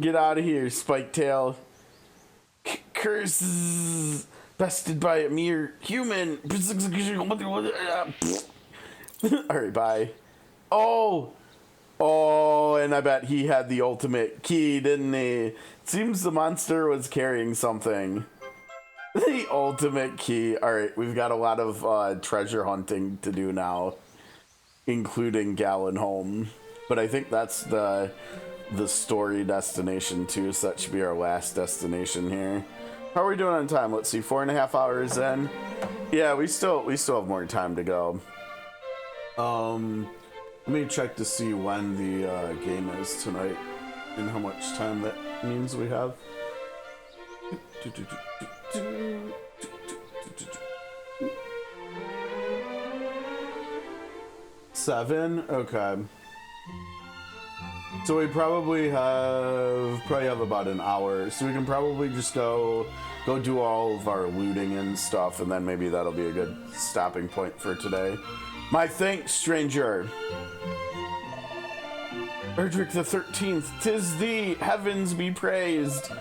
Get out of here, Spike Tail. Curses bested by a mere human. Alright, bye. Oh! Oh, and I bet he had the ultimate key, didn't he? Seems the monster was carrying something. The ultimate key. Alright, we've got a lot of treasure hunting to do now, including Gallenholm. But I think that's the story destination too, so that should be our last destination here. How are we doing on time? Let's see, 4.5 hours in. Yeah, we still have more time to go. Let me check to see when the game is tonight and how much time that means we have. 7? Okay. So we probably have about an hour, so we can probably just go do all of our looting and stuff, and then maybe that'll be a good stopping point for today. My thanks, stranger. Erdrick the 13th, 'tis thee, heavens be praised.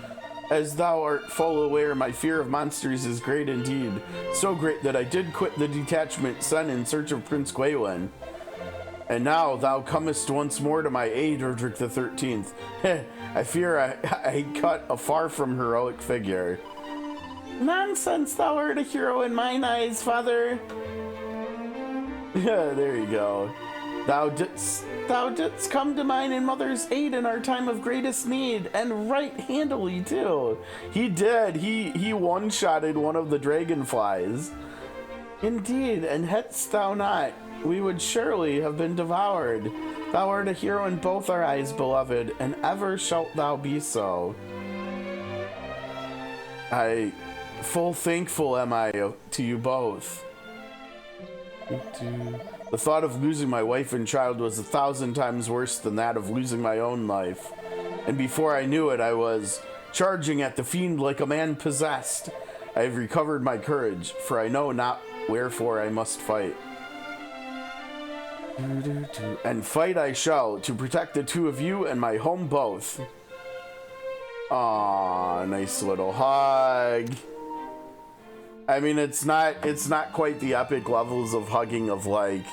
As thou art full aware, my fear of monsters is great indeed. So great that I did quit the detachment sent in search of Prince Gwalin. And now thou comest once more to my aid, Erdrick the 13th. I fear I cut a far from heroic figure. Nonsense, thou art a hero in mine eyes, father. Yeah, there you go. Thou didst come to mine and mother's aid in our time of greatest need, and right handily too. He did. He one-shotted one of the dragonflies. Indeed, and hadst thou not, we would surely have been devoured. Thou art a hero in both our eyes, beloved, and ever shalt thou be so. Full thankful am I to you both. The thought of losing my wife and child was 1,000 times worse than that of losing my own life. And before I knew it, I was charging at the fiend like a man possessed. I have recovered my courage, for I know not wherefore I must fight. And fight I shall, to protect the two of you and my home both. Aw, nice little hug. I mean, it's not quite the epic levels of hugging of, like,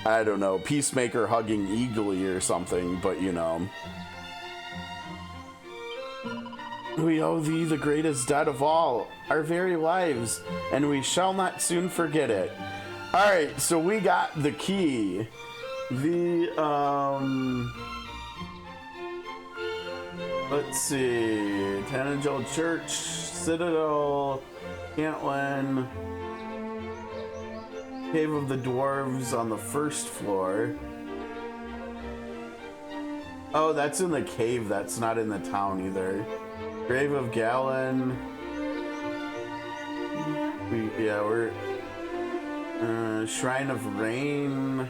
I don't know, Peacemaker hugging Eagly or something, but you know. We owe thee the greatest debt of all, our very lives, and we shall not soon forget it. Alright, so we got the key. Let's see, Tanagel Church, Citadel, Cantlin, Cave of the Dwarves on the first floor. Oh, that's in the cave, that's not in the town either. Grave of Galen. We're Shrine of Rain.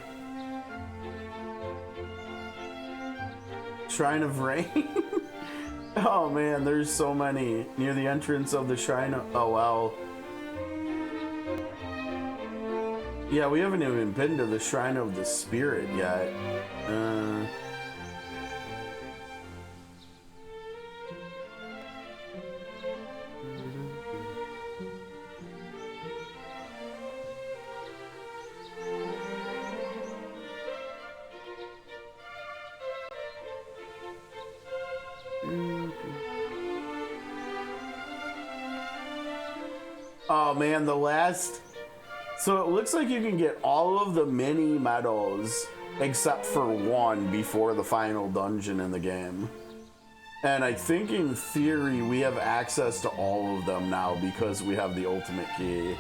Shrine of Rain. Oh man, there's so many. Near the entrance of the Shrine of... Oh wow. Yeah, we haven't even been to the Shrine of the Spirit yet. Oh man, the last... So it looks like you can get all of the mini medals except for one before the final dungeon in the game. And I think in theory we have access to all of them now because we have the ultimate key.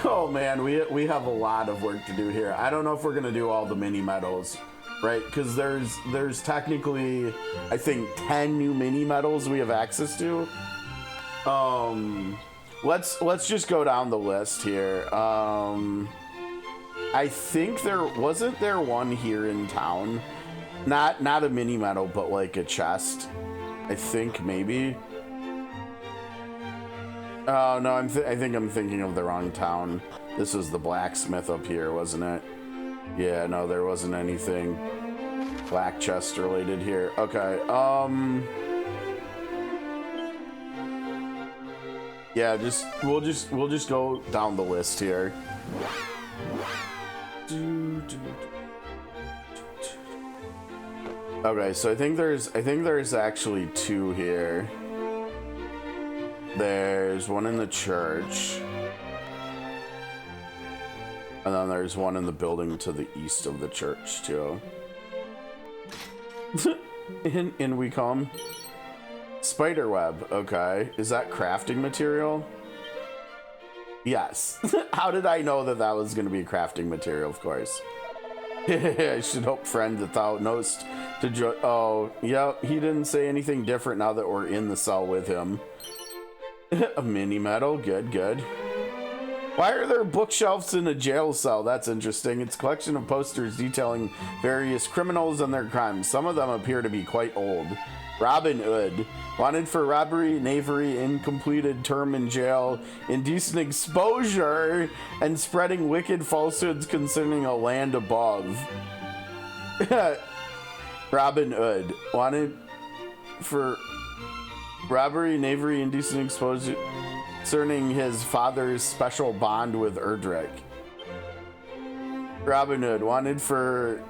Oh man, we have a lot of work to do here. I don't know if we're gonna do all the mini medals, right? Because there's technically, I think, 10 new mini medals we have access to. Let's just go down the list here. I think wasn't there one here in town, not a mini medal, but like a chest. I think maybe. Oh no, I think I'm thinking of the wrong town. This was the blacksmith up here, wasn't it? Yeah, no, there wasn't anything black chest related here. Okay. Yeah, we'll just go down the list here. Okay, so I think there's actually two here. There's one in the church. And then there's one in the building to the east of the church too. in we come. Spiderweb, okay. Is that crafting material? Yes. How did I know that that was going to be a crafting material? Of course. I should hope, friend, that thou knowest to join. Oh, yeah, he didn't say anything different now that we're in the cell with him. A mini medal, good, good. Why are there bookshelves in a jail cell? That's interesting. It's a collection of posters detailing various criminals and their crimes. Some of them appear to be quite old. Robin Hood, wanted for robbery, knavery, incompleted term in jail, indecent exposure, and spreading wicked falsehoods concerning a land above. Robin Hood, wanted for robbery, knavery, indecent exposure concerning his father's special bond with Erdrick. Robin Hood, wanted for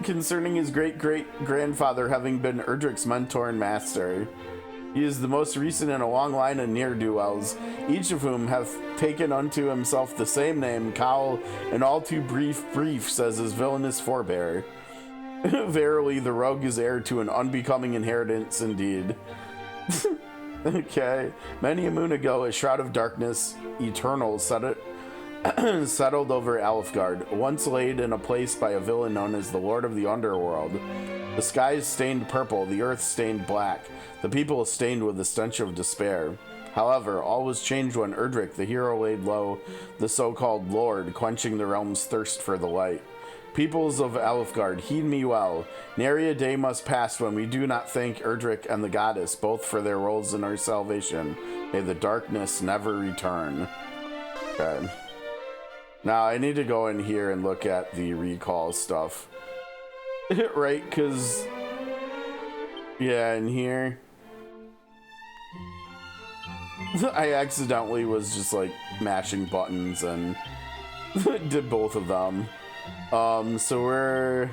concerning his great-great-grandfather having been Erdrick's mentor and master. He is the most recent in a long line of ne'er-do-wells, each of whom hath taken unto himself the same name, Cowl, and all too brief, as his villainous forebear. Verily, the rogue is heir to an unbecoming inheritance indeed. Okay. Many a moon ago, a shroud of darkness, eternal, settled over Alfgard, once laid in a place by a villain known as the Lord of the Underworld. The skies stained purple, the earth stained black, the people stained with the stench of despair. However, all was changed when Erdrick, the hero, laid low the so-called Lord, quenching the realm's thirst for the light. Peoples of Alfgard, heed me well. Nary a day must pass when we do not thank Erdrick and the goddess, both for their roles in our salvation. May the darkness never return. Okay. Now, I need to go in here and look at the recall stuff. Right, because... yeah, in here... I accidentally was just, like, mashing buttons and did both of them. So we're...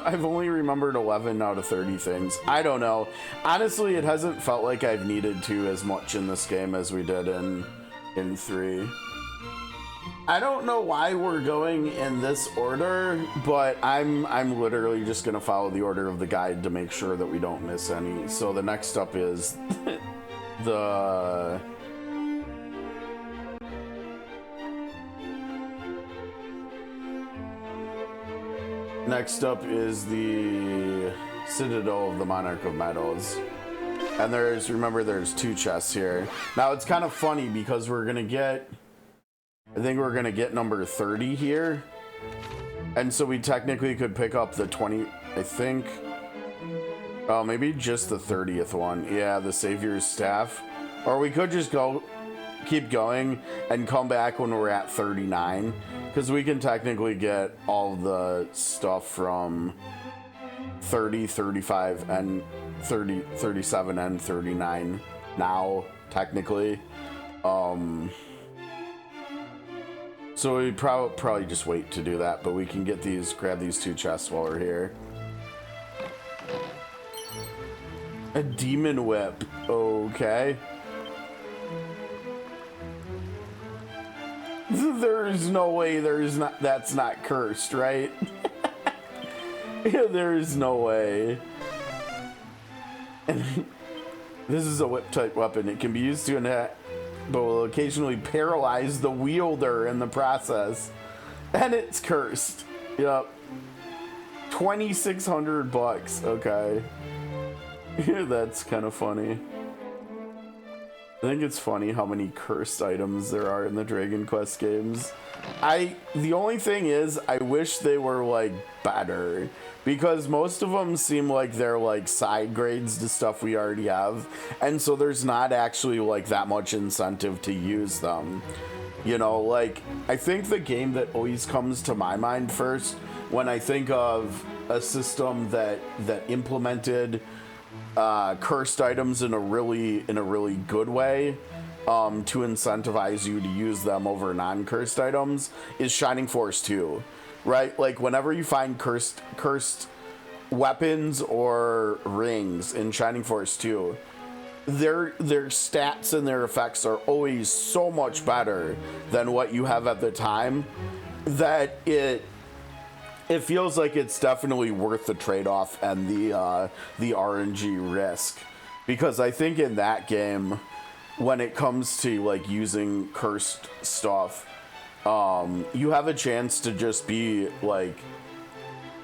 I've only remembered 11 out of 30 things. I don't know. Honestly, it hasn't felt like I've needed to as much in this game as we did in 3. I don't know why we're going in this order, but I'm literally just gonna follow the order of the guide to make sure that we don't miss any. So the next up is the... next up is the Citadel of the Monarch of Meadows. And remember, there's 2 chests here. Now, it's kind of funny because we're gonna get... I think we're gonna get number 30 here. And so we technically could pick up the 20, I think. Oh, maybe just the 30th one. Yeah, the Savior's Staff. Or we could just keep going and come back when we're at 39. Because we can technically get all the stuff from 30, 35, and 30, 37, and 39 now, technically. So we probably just wait to do that, but we can grab these 2 chests while we're here. A demon whip, okay. There's no way that's not cursed, right? Yeah, there's no way. This is a whip type weapon. It can be used to attack, but will occasionally paralyze the wielder in the process. And it's cursed. Yep. $2,600. Okay. That's kind of funny. I think it's funny how many cursed items there are in the Dragon Quest games. The only thing is, I wish they were, like, better. Because most of them seem like they're, like, side grades to stuff we already have. And so there's not actually, like, that much incentive to use them. You know, like, I think the game that always comes to my mind first when I think of a system that implemented cursed items in a really good way, to incentivize you to use them over non-cursed items, is Shining Force 2, right? Like whenever you find cursed weapons or rings in Shining Force 2, their stats and their effects are always so much better than what you have at the time that it feels like it's definitely worth the trade-off and the RNG risk. Because I think in that game, when it comes to like using cursed stuff, you have a chance to just be like,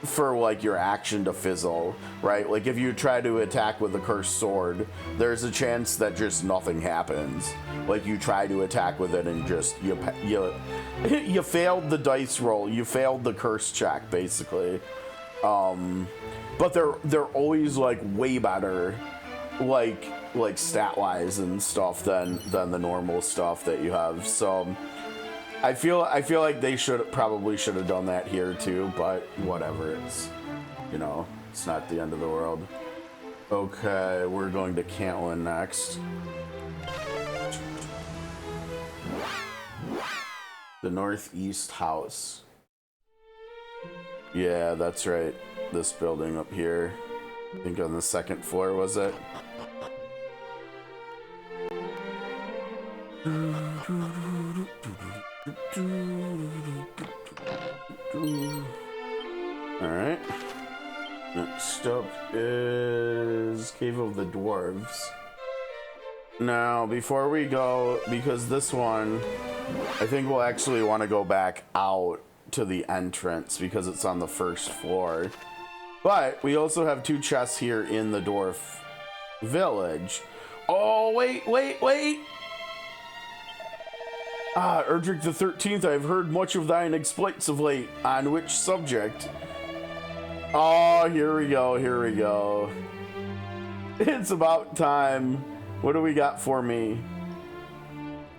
for like your action to fizzle, right? Like if you try to attack with a cursed sword, there's a chance that just nothing happens. Like you try to attack with it and just you failed the dice roll, you failed the curse check basically. But they're always like way better, like stat wise and stuff than the normal stuff that you have. So I feel like they probably should have done that here too, but whatever. It's, you know, it's not the end of the world. Okay, we're going to Cantlin next. The Northeast House. Yeah, that's right. This building up here. I think on the second floor, was it? Alright. Next up is Cave of the Dwarves. Now, before we go, because this one, I think we'll actually want to go back out to the entrance because it's on the first floor. But we also have 2 chests here in the dwarf village. Oh, wait! Erdrick the 13th, I've heard much of thine exploits of late. On which subject? Oh, here we go. It's about time. What do we got for me?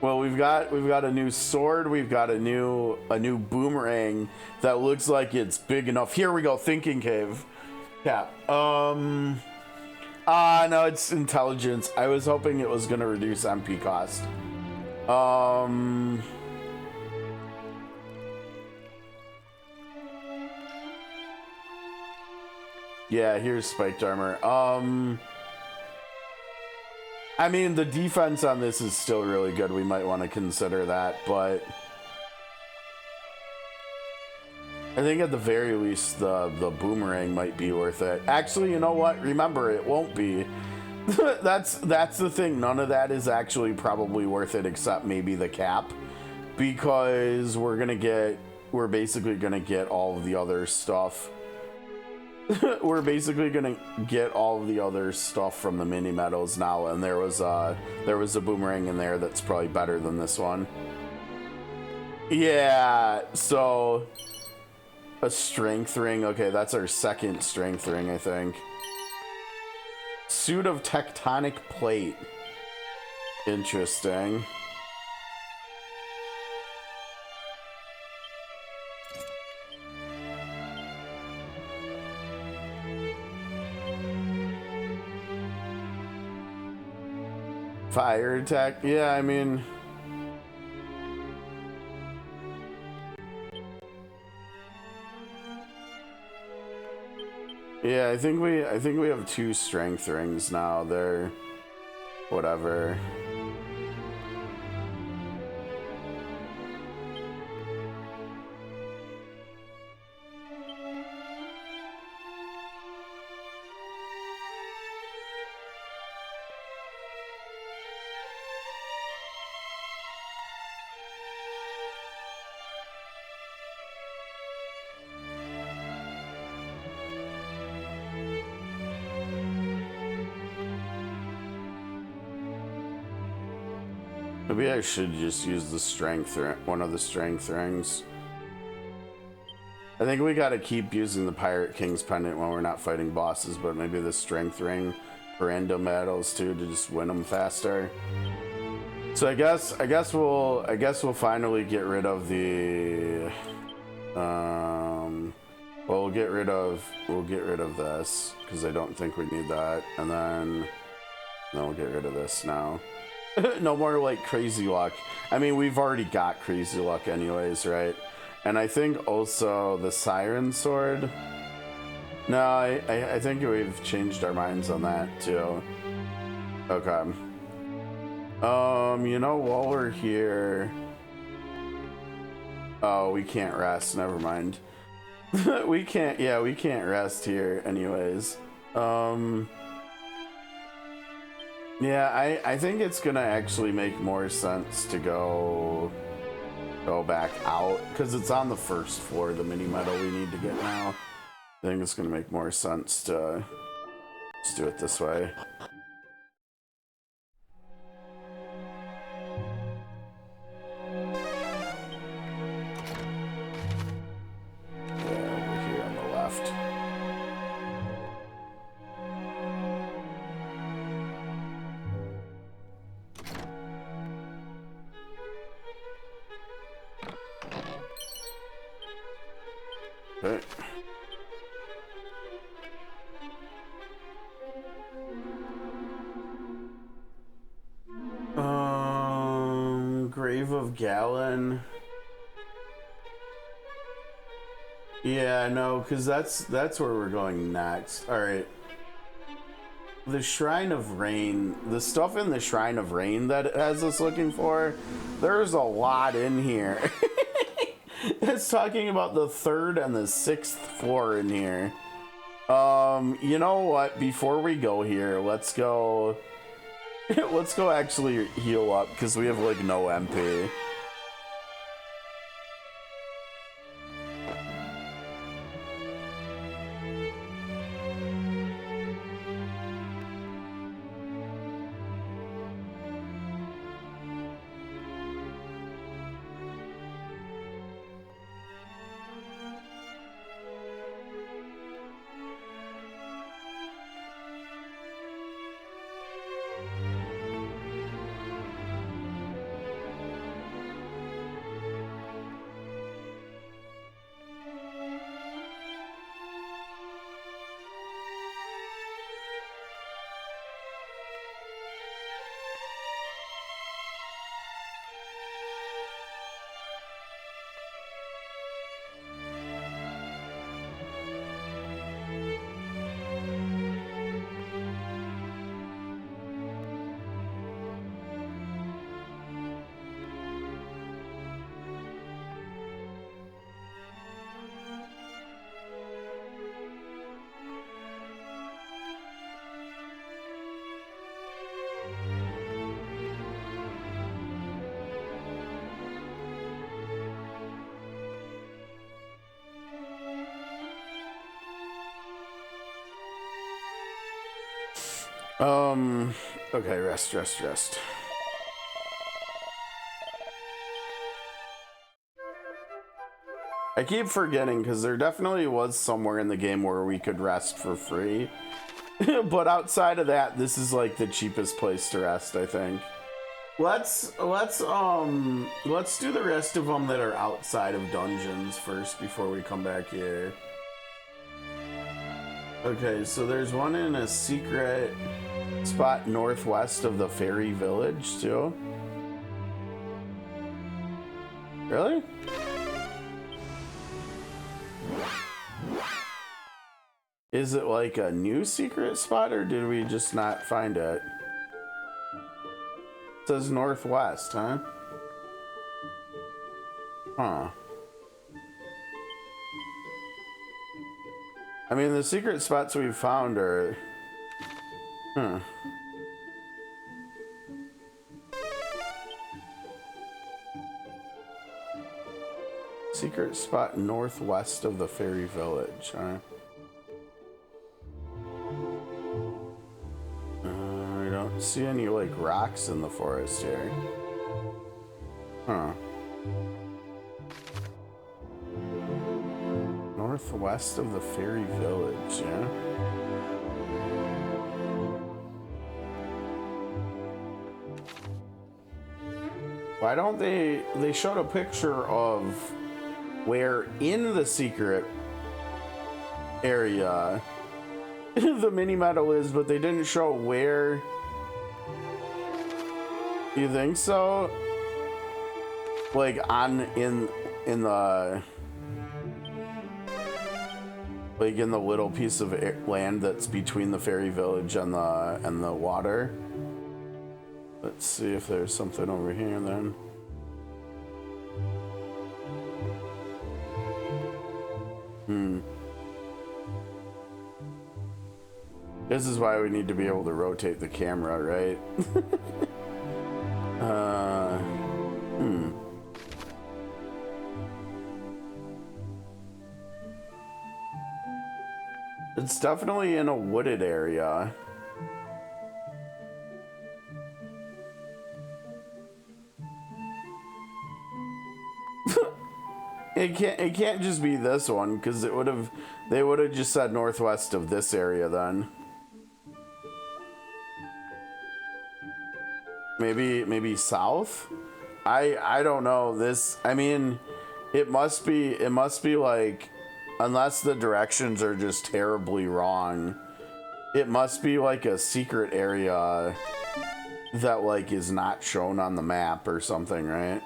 Well, we've got a new sword. We've got a new boomerang that looks like it's big enough. Here we go. Thinking cave. Yeah. No, it's intelligence. I was hoping it was gonna reduce MP cost. Yeah, here's spiked armor. I mean, the defense on this is still really good. We might want to consider that, but I think at the very least, the boomerang might be worth it. Actually, you know what? Remember, it won't be. That's the thing. None of that is actually probably worth it, except maybe the cap, because we're basically gonna get all of the other stuff. We're basically gonna get all of the other stuff from the mini medals now, and there was a boomerang in there that's probably better than this one. Yeah, so a strength ring. Okay, that's our second strength ring, I think. Suit of tectonic plate. Interesting. Fire attack. Yeah, I mean, yeah, I think we have 2 strength rings now. They're whatever. Maybe I should just use the one of the strength rings. I think we gotta keep using the Pirate King's pendant when we're not fighting bosses, but maybe the strength ring for random battles too, to just win them faster. So I guess we'll finally get rid of the Well, we'll get rid of this because I don't think we need that, and then we'll get rid of this now. No more like crazy luck. I mean, we've already got crazy luck anyways, right? And I think also the siren sword. No, I think we've changed our minds on that too. Okay. You know, while we're here, oh, we can't rest. Never mind. we can't. Yeah, we can't rest here anyways. Yeah, I think it's gonna actually make more sense to go back out because it's on the first floor, the mini medal we need to get now. I think it's gonna make more sense to just do it this way. Yeah, over here on the left. Okay. Grave of Galen. Yeah, no, because that's where we're going next. All right. The Shrine of Rain, the stuff in the Shrine of Rain that it has us looking for, there's a lot in here. It's talking about the 3rd and the 6th floor in here. You know what? Before we go here, let's go actually heal up because we have like no MP. Okay, rest. I keep forgetting because there definitely was somewhere in the game where we could rest for free. But outside of that, this is like the cheapest place to rest, I think. Let's do the rest of them that are outside of dungeons first before we come back here. Okay, so there's one in a secret spot northwest of the fairy village too. Really? Is it like a new secret spot or did we just not find it? It says northwest, huh? Huh. I mean, the secret spots we found are... Secret spot northwest of the fairy village, huh? I don't see any, like, rocks in the forest here. Huh. Northwest of the fairy village, yeah? Why don't they showed a picture of where in the secret area the mini medal is, but they didn't show where. You think so? Like in the like in the little piece of land that's between the fairy village and the water. Let's see if there's something over here then. This is why we need to be able to rotate the camera, right? It's definitely in a wooded area. It can't just be this one, because they would have just said northwest of this area then. Maybe south? I don't know. This, I mean, it must be like, unless the directions are just terribly wrong, it must be like a secret area that like is not shown on the map or something, right?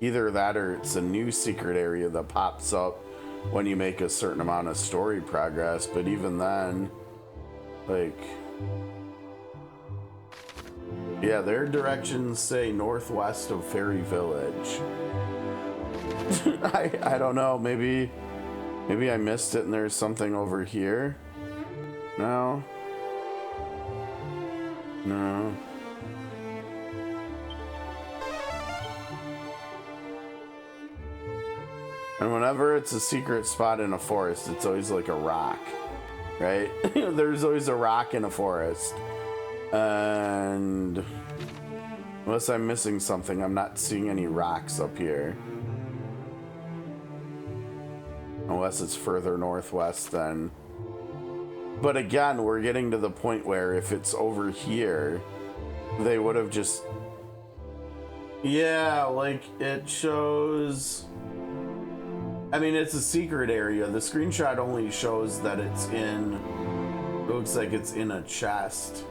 Either that or it's a new secret area that pops up when you make a certain amount of story progress, but even then, like, yeah, their directions say northwest of Fairy Village. I don't know, maybe I missed it and there's something over here. No. And whenever it's a secret spot in a forest, it's always like a rock, right? There's always a rock in a forest. And unless I'm missing something, I'm not seeing any rocks up here. Unless it's further northwest then. But again, we're getting to the point where if it's over here, they would have just... Yeah, like it shows... I mean, it's a secret area. The screenshot only shows that it's in... It looks like it's in a chest.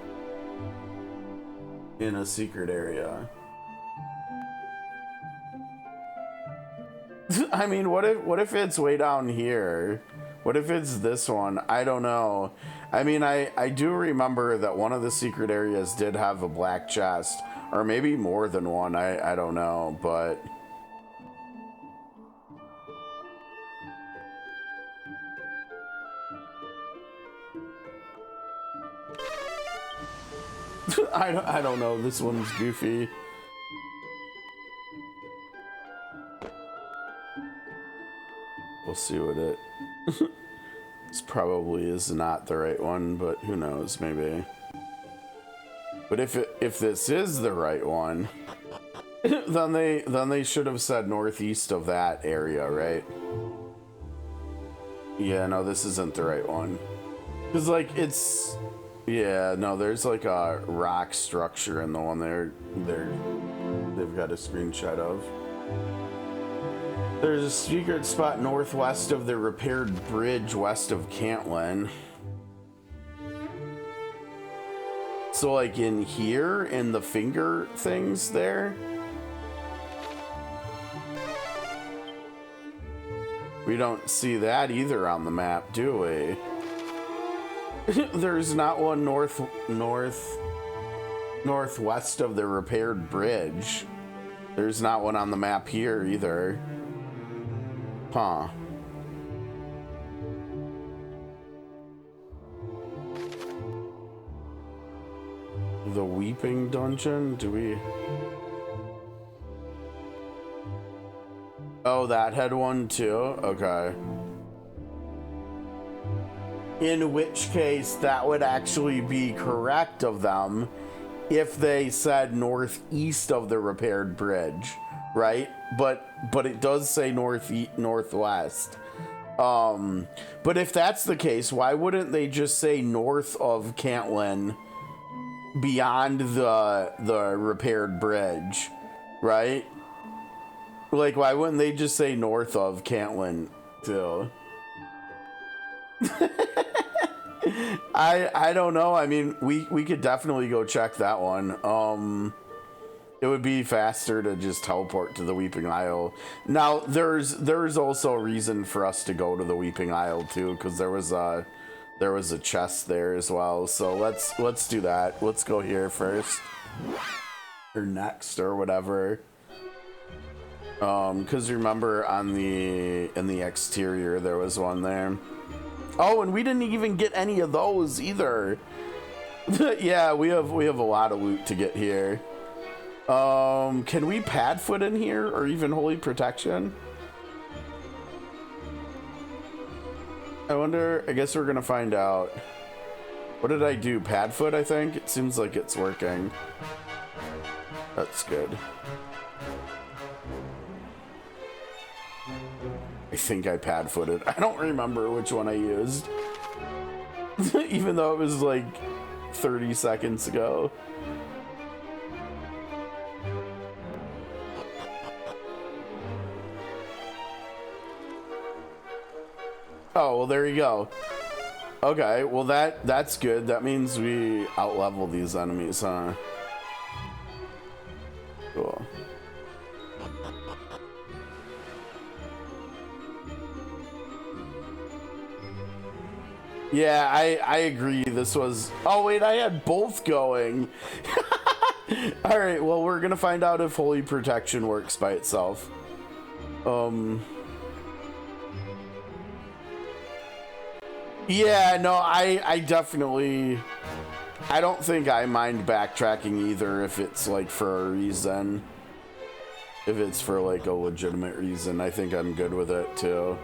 In a secret area. I mean, what if it's way down here? What if it's this one? I don't know. I mean, I do remember that one of the secret areas did have a black chest. Or maybe more than one. I don't know, but... I don't know. This one's goofy. We'll see what it... This probably is not the right one, but who knows, maybe. But if this is the right one, then they should have said northeast of that area, right? Yeah, no, this isn't the right one. Cause like it's... Yeah, no, there's like a rock structure in the one they've got a screenshot of. There's a secret spot northwest of the repaired bridge west of Cantlin. So like in here, in the finger things there. We don't see that either on the map, do we? There's not one northwest of the repaired bridge. There's not one on the map here either. Huh. The Weeping Dungeon? Do we... Oh, that had one too? Okay. In which case, that would actually be correct of them if they said northeast of the repaired bridge, right? But it does say northwest. But if that's the case, why wouldn't they just say north of Cantlin? beyond the repaired bridge, right? Like, why wouldn't they just say north of Cantlin too? I don't know. I mean, we could definitely go check that one. It would be faster to just teleport to the Weeping Isle. Now, there's also a reason for us to go to the Weeping Isle too, because there was a chest there as well. So let's do that. Let's go here first, or next, or whatever. Because remember in the exterior there was one there. Oh, and we didn't even get any of those either. Yeah, we have a lot of loot to get here. Can we Padfoot in here, or even Holy Protection? I wonder. I guess we're gonna find out. What did I do? Padfoot, I think? It seems like it's working. That's good. I think I Padfooted. I don't remember which one I used. Even though it was like 30 seconds ago. Oh, well, there you go. Okay, well that's good. That means we outlevel these enemies, huh? Cool. Yeah, I agree. This was... Oh, wait, I had both going. All right, well, we're going to find out if Holy Protection works by itself. Yeah, no, I definitely... I don't think I mind backtracking either if it's, like, for a reason. If it's for, like, a legitimate reason, I think I'm good with it, too.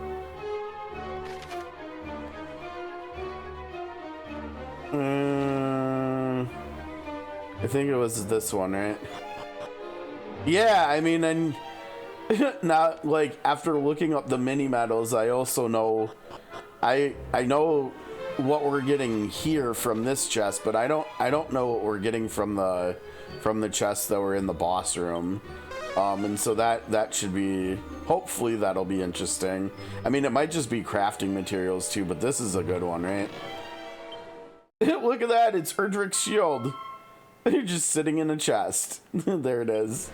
I think it was this one, right? Yeah, I mean, and now, like, after looking up the mini medals, I also know I know what we're getting here from this chest, but I don't know what we're getting from the chests that were in the boss room. And so that should be, hopefully that'll be interesting. I mean, it might just be crafting materials too, but this is a good one, right? Look at that, it's Erdrick's shield. You're just sitting in a chest. There it is.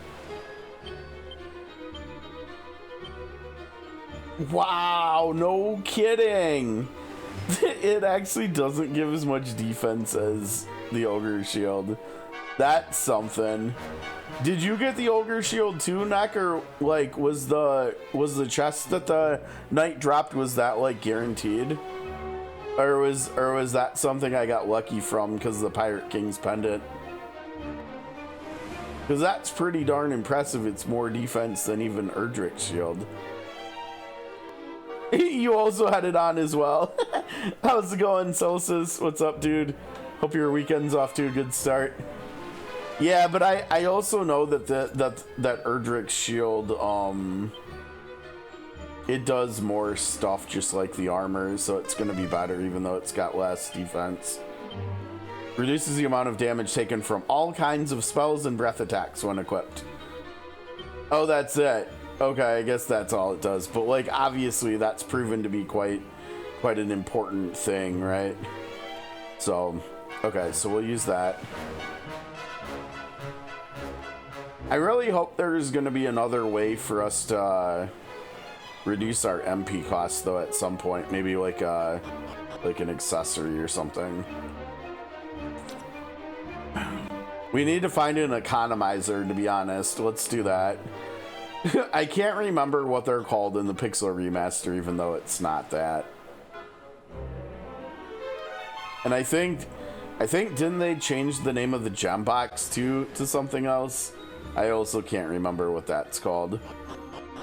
Wow, no kidding. It actually doesn't give as much defense as the Ogre shield. That's something. Did you get the Ogre shield too, Neck? Or like was the chest that the knight dropped, was that like guaranteed? Or was that something I got lucky from because of the Pirate King's pendant? Because that's pretty darn impressive. It's more defense than even Erdrick's shield. You also had it on as well. How's it going, Solstice? What's up, dude? Hope your weekend's off to a good start. Yeah, but I also know that that Erdrick's shield, it does more stuff just like the armor, so it's gonna be better even though it's got less defense. Reduces the amount of damage taken from all kinds of spells and breath attacks when equipped. Oh, that's it. Okay, I guess that's all it does. But like, obviously, that's proven to be quite an important thing, right? So, okay, so we'll use that. I really hope there's going to be another way for us to reduce our MP costs, though, at some point. Maybe like an accessory or something. We need to find an economizer, to be honest. Let's do that. I can't remember what they're called in the Pixel Remaster, even though it's not that. And I think didn't they change the name of the gem box to something else? I also can't remember what that's called.